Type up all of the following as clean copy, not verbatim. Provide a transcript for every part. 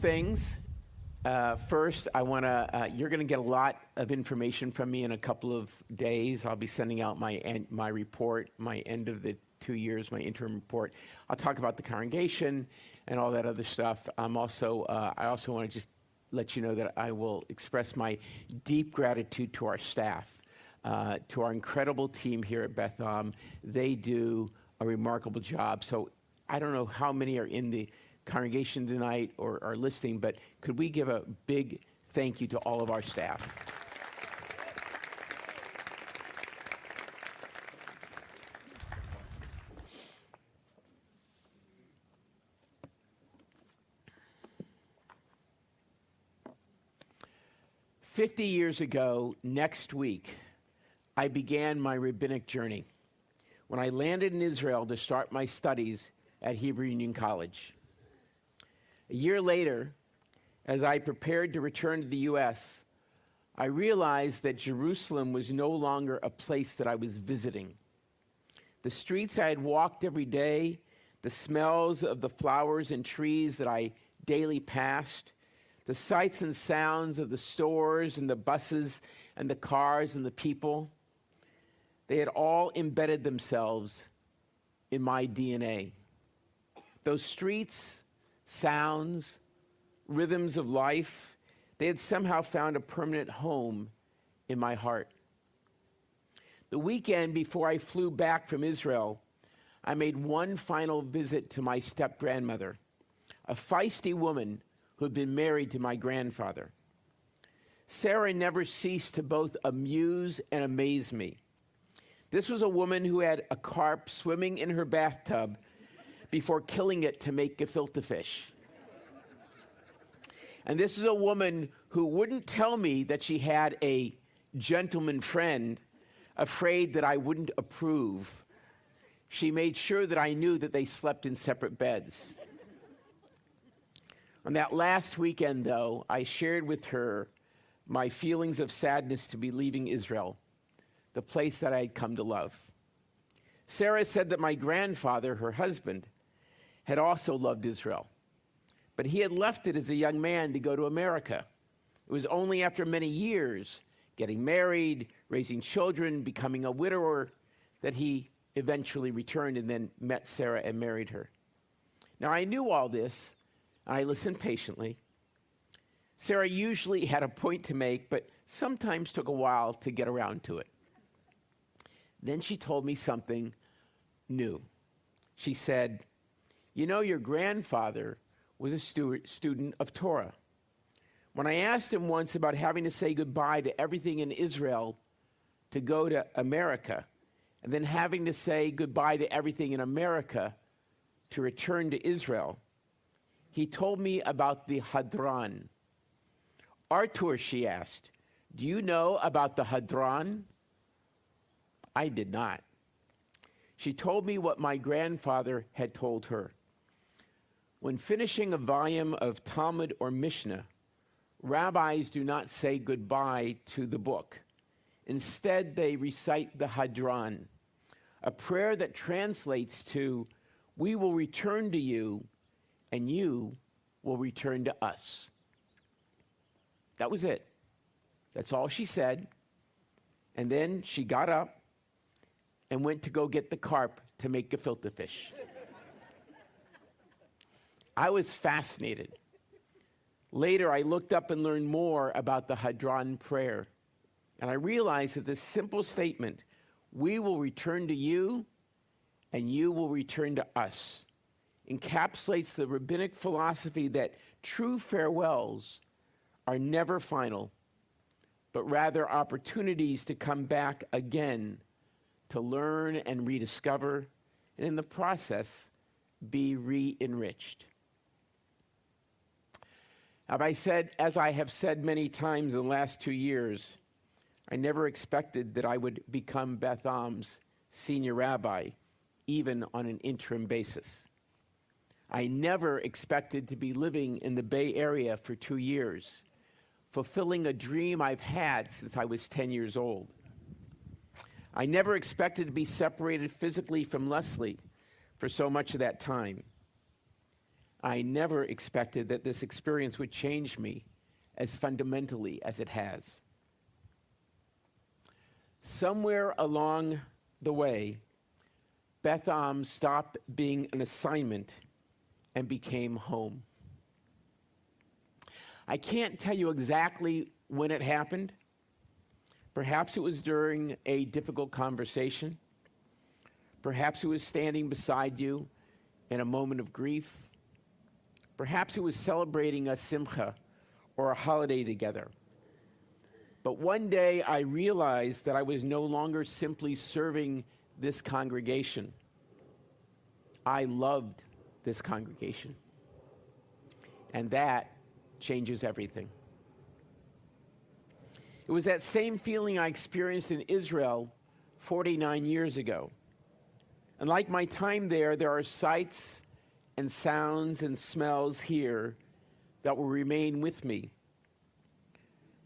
things. First, I want to, you're going to get a lot of information from me in a couple of days. I'll be sending out my report, my end of the 2 years, my interim report. I'll talk about the congregation and all that other stuff. I also want to just let you know that I will express my deep gratitude to our staff, to our incredible team here at Beth Am. They do a remarkable job. So I don't know how many are in the congregation tonight or are listening, but could we give a big thank you to all of our staff? "50 years ago, next week, I began my rabbinic journey when I landed in Israel to start my studies at Hebrew Union College. A year later, as I prepared to return to the U.S., I realized that Jerusalem was no longer a place that I was visiting. The streets I had walked every day, the smells of the flowers and trees that I daily passed, the sights and sounds of the stores and the buses and the cars and the people, they had all embedded themselves in my DNA. Those streets, sounds, rhythms of life, they had somehow found a permanent home in my heart. The weekend before I flew back from Israel, I made one final visit to my step-grandmother, a feisty woman who had been married to my grandfather. Sarah never ceased to both amuse and amaze me. This was a woman who had a carp swimming in her bathtub before killing it to make gefilte fish. And this is a woman who wouldn't tell me that she had a gentleman friend, afraid that I wouldn't approve. She made sure that I knew that they slept in separate beds. On that last weekend, though, I shared with her my feelings of sadness to be leaving Israel, the place that I had come to love. Sarah said that my grandfather, her husband, had also loved Israel, but he had left it as a young man to go to America. It was only after many years, getting married, raising children, becoming a widower, that he eventually returned and then met Sarah and married her. Now, I knew all this, and I listened patiently. Sarah usually had a point to make, but sometimes took a while to get around to it. Then she told me something new. She said, "You know, your grandfather was a student of Torah. When I asked him once about having to say goodbye to everything in Israel to go to America, and then having to say goodbye to everything in America to return to Israel, he told me about the Hadran. Artur," she asked, "do you know about the Hadran?" I did not. She told me what my grandfather had told her. When finishing a volume of Talmud or Mishnah, rabbis do not say goodbye to the book. Instead, they recite the Hadran, a prayer that translates to, "We will return to you, and you will return to us." That was it. That's all she said. And then she got up and went to go get the carp to make gefilte fish. I was fascinated. Later, I looked up and learned more about the Hadran prayer, and I realized that this simple statement, "We will return to you, and you will return to us," encapsulates the rabbinic philosophy that true farewells are never final, but rather opportunities to come back again, to learn and rediscover, and in the process, be re-enriched. As I have said many times in the last 2 years, I never expected that I would become Beth Am's senior rabbi, even on an interim basis. I never expected to be living in the Bay Area for 2 years, fulfilling a dream I've had since I was 10 years old. I never expected to be separated physically from Leslie for so much of that time. I never expected that this experience would change me as fundamentally as it has. Somewhere along the way, Beth Am stopped being an assignment and became home. I can't tell you exactly when it happened. Perhaps it was during a difficult conversation. Perhaps it was standing beside you in a moment of grief. Perhaps it was celebrating a simcha or a holiday together. But one day I realized that I was no longer simply serving this congregation. I loved this congregation. And that changes everything. It was that same feeling I experienced in Israel 49 years ago. And like my time there are sights and sounds and smells here that will remain with me,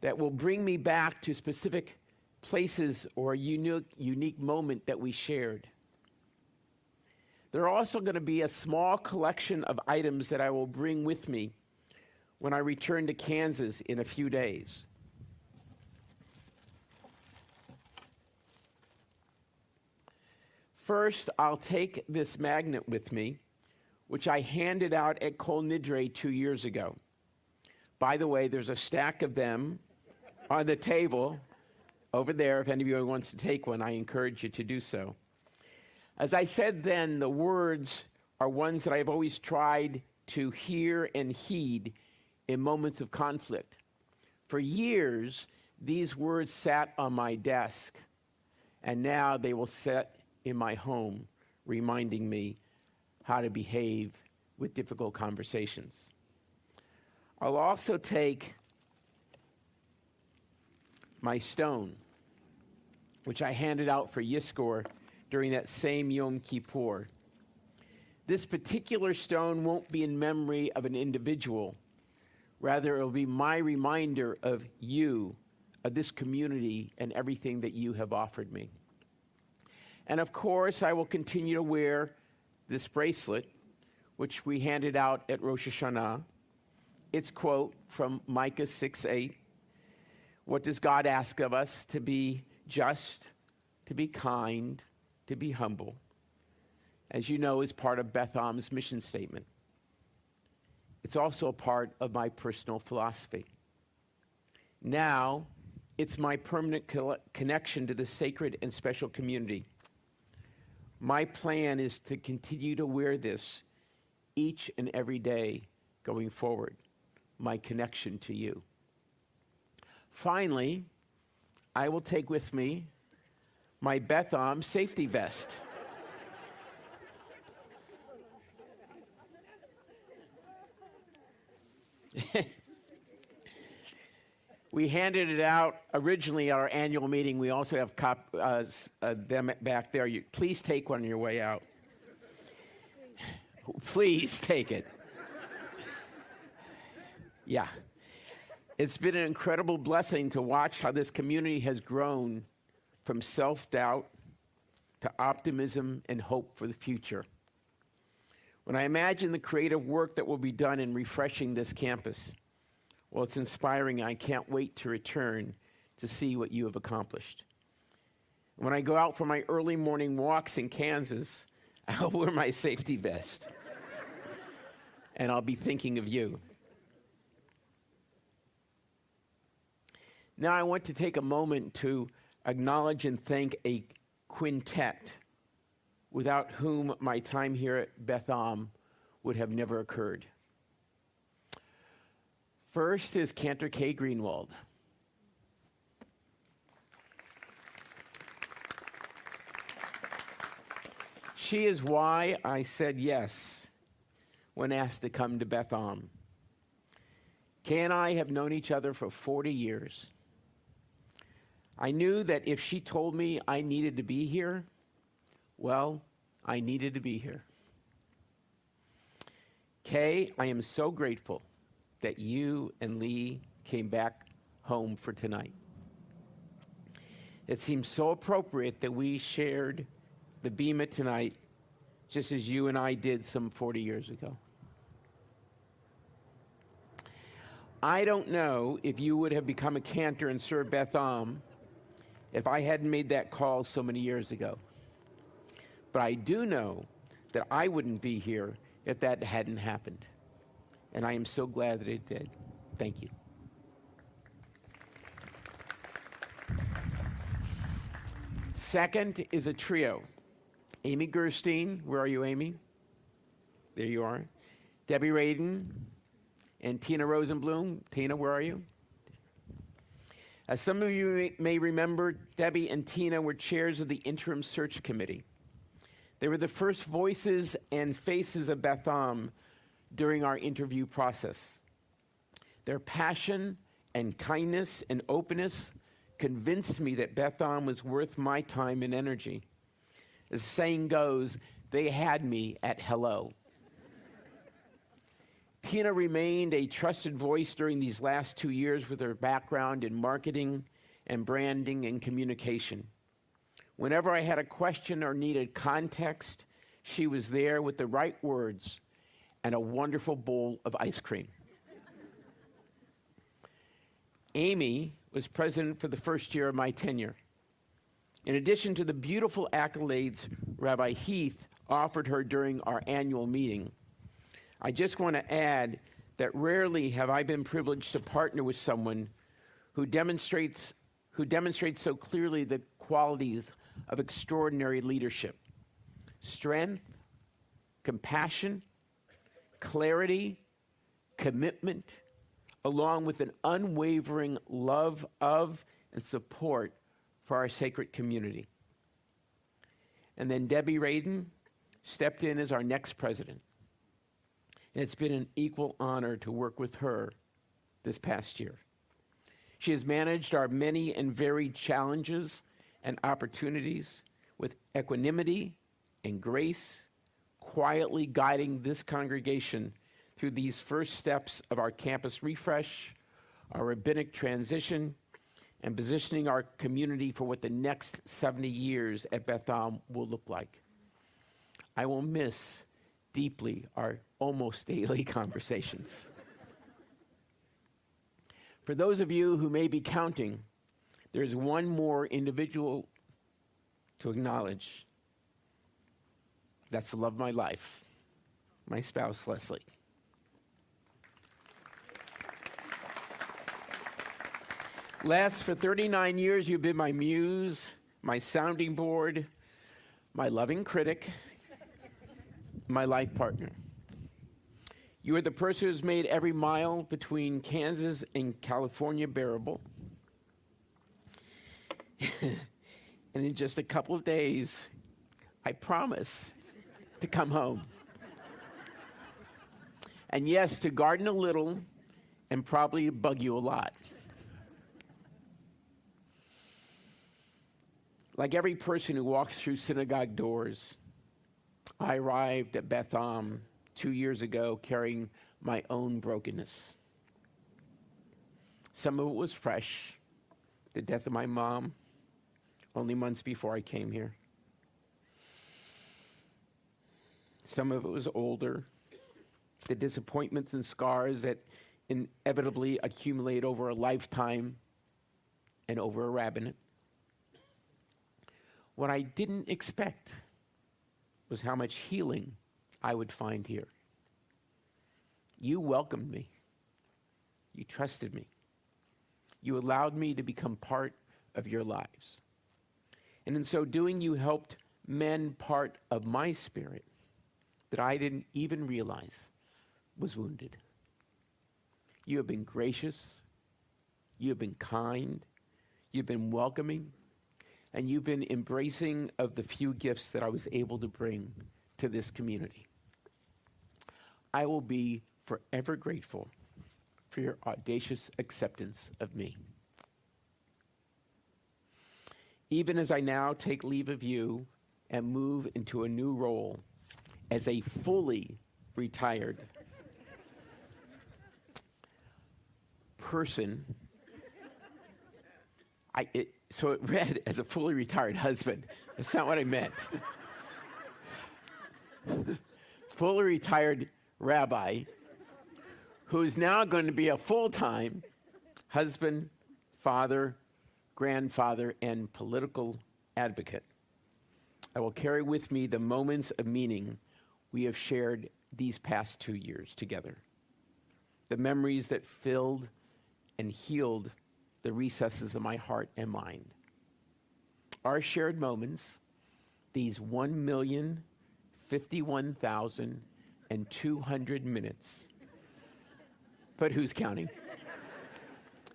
that will bring me back to specific places or a unique moment that we shared. There are also going to be a small collection of items that I will bring with me when I return to Kansas in a few days. First, I'll take this magnet with me, which I handed out at Kol Nidre 2 years ago. By the way, there's a stack of them on the table over there. If any of you wants to take one, I encourage you to do so. As I said then, the words are ones that I've always tried to hear and heed in moments of conflict. For years, these words sat on my desk, and now they will sit in my home, reminding me how to behave with difficult conversations. I'll also take my stone, which I handed out for Yizkor during that same Yom Kippur. This particular stone won't be in memory of an individual. Rather, it will be my reminder of you, of this community, and everything that you have offered me. And of course, I will continue to wear this bracelet, which we handed out at Rosh Hashanah. It's quote from Micah 6:8. What does God ask of us? To be just, to be kind, to be humble. As you know, is part of Beth Am's mission statement. It's also a part of my personal philosophy. Now, it's my permanent connection to the sacred and special community. My plan is to continue to wear this each and every day going forward, my connection to you. Finally, I will take with me my Beth Am safety vest. We handed it out originally at our annual meeting. We also have them back there. Please take one on your way out. Please take it. Yeah. It's been an incredible blessing to watch how this community has grown from self-doubt to optimism and hope for the future. When I imagine the creative work that will be done in refreshing this campus, well, it's inspiring. I can't wait to return to see what you have accomplished. When I go out for my early morning walks in Kansas, I'll wear my safety vest. And I'll be thinking of you. Now I want to take a moment to acknowledge and thank a quintet without whom my time here at Beth Am would have never occurred. First is Cantor K. Greenwald. She is why I said yes when asked to come to Beth Am. Kay and I have known each other for 40 years. I knew that if she told me I needed to be here, well, I needed to be here. Kay, I am so grateful that you and Lee came back home for tonight. It seems so appropriate that we shared the Bima tonight just as you and I did some 40 years ago. I don't know if you would have become a cantor and served Beth Am if I hadn't made that call so many years ago. But I do know that I wouldn't be here if that hadn't happened. And I am so glad that it did. Thank you. Second is a trio. Amy Gerstein, where are you, Amy? There you are. Debbie Radin and Tina Rosenblum. Tina, where are you? As some of you may remember, Debbie and Tina were chairs of the interim search committee. They were the first voices and faces of Beth Am during our interview process. Their passion and kindness and openness convinced me that Beth Am was worth my time and energy. As the saying goes, they had me at hello. Tina remained a trusted voice during these last 2 years with her background in marketing and branding and communication. Whenever I had a question or needed context, she was there with the right words and a wonderful bowl of ice cream. Amy was president for the first year of my tenure. In addition to the beautiful accolades Rabbi Heath offered her during our annual meeting, I just want to add that rarely have I been privileged to partner with someone who demonstrates so clearly the qualities of extraordinary leadership: strength, compassion, clarity, commitment, along with an unwavering love of and support for our sacred community. And then Debbie Radin stepped in as our next president. And it's been an equal honor to work with her this past year. She has managed our many and varied challenges and opportunities with equanimity and grace, quietly guiding this congregation through these first steps of our campus refresh, our rabbinic transition, and positioning our community for what the next 70 years at Beth Am will look like. I will miss deeply our almost daily conversations. For those of you who may be counting, there's one more individual to acknowledge. That's the love of my life, my spouse, Leslie. Last, for 39 years, you've been my muse, my sounding board, my loving critic, my life partner. You are the person who's made every mile between Kansas and California bearable. And in just a couple of days, I promise to come home. And yes, to garden a little and probably bug you a lot. Like every person who walks through synagogue doors, I arrived at Beth Am 2 years ago carrying my own brokenness. Some of it was fresh, the death of my mom, only months before I came here. Some of it was older, the disappointments and scars that inevitably accumulate over a lifetime and over a rabbinate. What I didn't expect was how much healing I would find here. You welcomed me. You trusted me. You allowed me to become part of your lives. And in so doing, you helped mend part of my spirit that I didn't even realize was wounded. You have been gracious. You have been kind. You've been welcoming. And you've been embracing of the few gifts that I was able to bring to this community. I will be forever grateful for your audacious acceptance of me. Even as I now take leave of you and move into a new role as a fully retired person, so it read as a fully retired husband. That's not what I meant. Fully retired rabbi who is now going to be a full-time husband, father, grandfather, and political advocate. I will carry with me the moments of meaning we have shared these past 2 years together, the memories that filled and healed the recesses of my heart and mind. Our shared moments, these 1,051,200 minutes, but who's counting,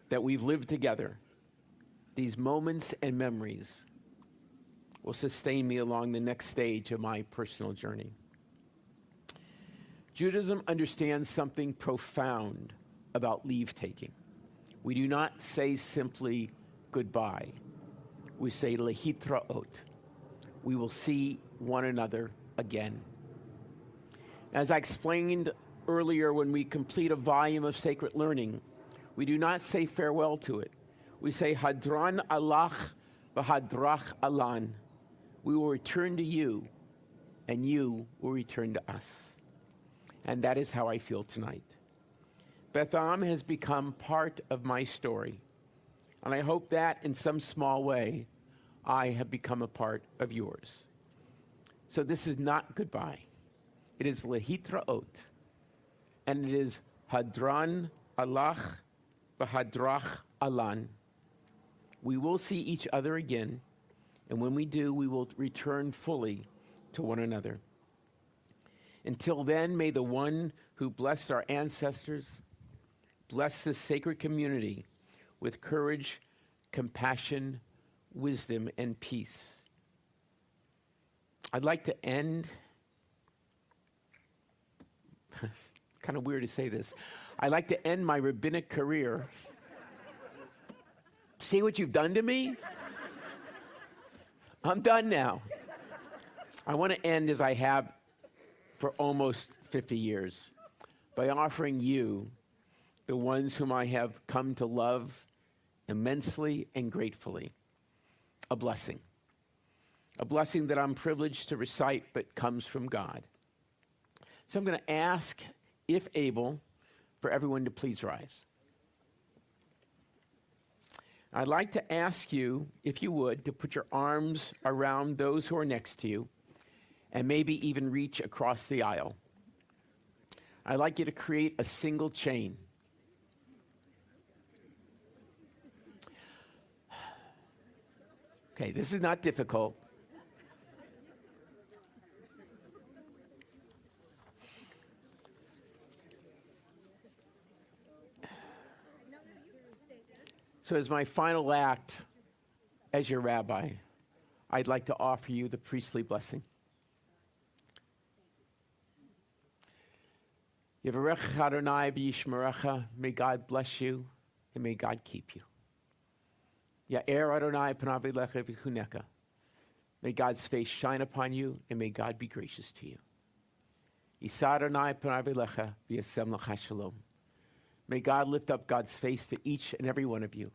that we've lived together, these moments and memories will sustain me along the next stage of my personal journey. Judaism understands something profound about leave-taking. We do not say simply goodbye. We say lehitraot. We will see one another again. As I explained earlier, when we complete a volume of sacred learning, we do not say farewell to it. We say hadran alach v'hadrach alan. We will return to you, and you will return to us. And that is how I feel tonight. Beth Am has become part of my story, and I hope that in some small way, I have become a part of yours. So this is not goodbye. It is lehitraot, and it is hadran alach v'hadrach alan. We will see each other again, and when we do, we will return fully to one another. Until then, may the one who blessed our ancestors bless this sacred community with courage, compassion, wisdom, and peace. I'd like to end, kind of weird to say this, I'd like to end my rabbinic career. See what you've done to me? I'm done now. I want to end as I have for almost 50 years by offering you, the ones whom I have come to love immensely and gratefully, a blessing that I'm privileged to recite but comes from God. So I'm going to ask, if able, for everyone to please rise. I'd like to ask you, if you would, to put your arms around those who are next to you and maybe even reach across the aisle. I'd like you to create a single chain. Okay, this is not difficult. So as my final act as your rabbi, I'd like to offer you the priestly blessing. Yevarechecha Adonai v'yishmerecha, may God bless you and may God keep you. Ya'er Adonai panav elecha v'chuneka, may God's face shine upon you and may God be gracious to you. Yisa Adonai panav elecha v'yasem lecha shalom, may God lift up God's face to each and every one of you.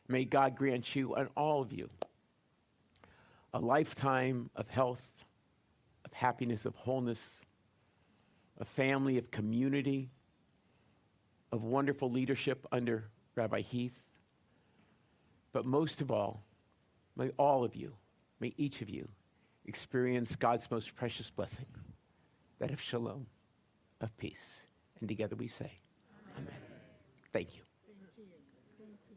May God grant you and all of you a lifetime of health, of happiness, of wholeness, a family of community, of wonderful leadership under Rabbi Heath. But most of all of you, may each of you experience God's most precious blessing, that of shalom, of peace. And together we say, Amen. Thank you. Same to you. Same to you.